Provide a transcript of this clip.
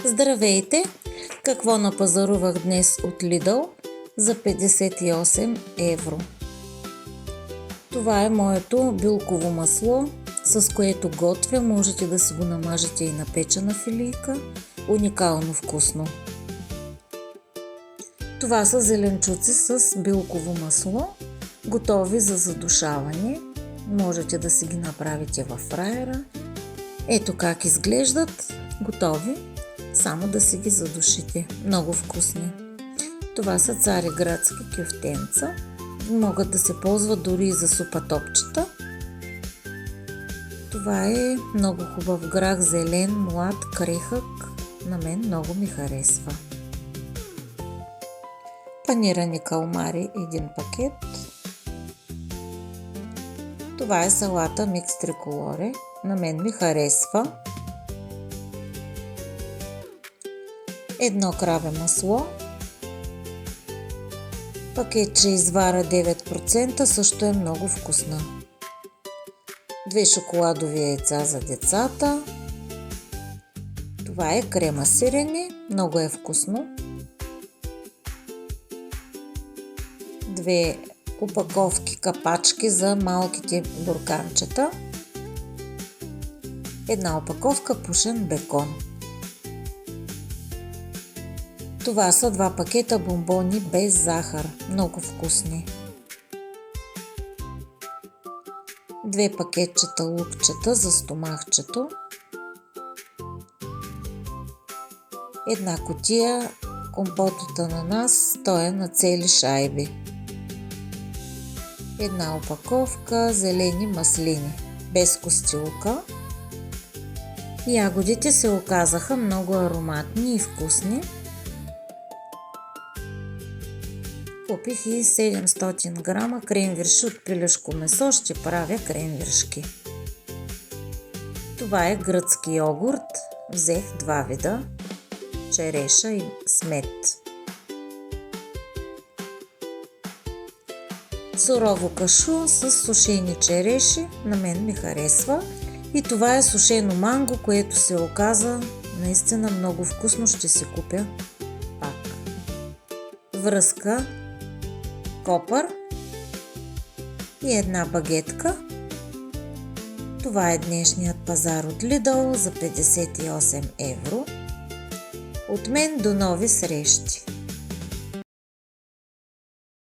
Здравейте! Какво напазарувах днес от Lidl за 58 евро? Това е моето билково масло, с което готвя. Можете да си го намажете и на печена филийка. Уникално вкусно. Това са зеленчуци с билково масло, готови за задушаване. Можете да си ги направите във фраера. Ето как изглеждат, готови. Само да си ги задушите. Много вкусни. Това са цариградски кюфтенца. Могат да се ползват дори и за супа топчета. Това е много хубав грах, зелен, млад, крехък. На мен много ми харесва. Панирани калмари, един пакет. Това е салата микс триколоре. На мен ми харесва. Едно краве масло. Пакетче извара 9%, също е много вкусна. 2 шоколадови яйца за децата. Това е крема сирене, много е вкусно. 2 опаковки капачки за малките бурканчета. 1 опаковка пушен бекон. Това са 2 пакета бомбони без захар, много вкусни. 2 пакетчета лукчета за стомахчето. 1 кутия компот от ананас, той е на цели шайби. 1 опаковка зелени маслини, без костилка. Ягодите се оказаха много ароматни и вкусни. Купих и 700 грама кренвирши от пилешко месо, ще правя кренвиршки. Това е гръцки йогурт, взех 2 вида, череша и смет. Сурово кашу с сушени череши, на мен ми харесва. И това е сушено манго, което се оказа наистина много вкусно, ще си купя пак. Връзка, копър и 1 багетка. Това е днешният пазар от Lidl за 58 евро. От мен до нови срещи!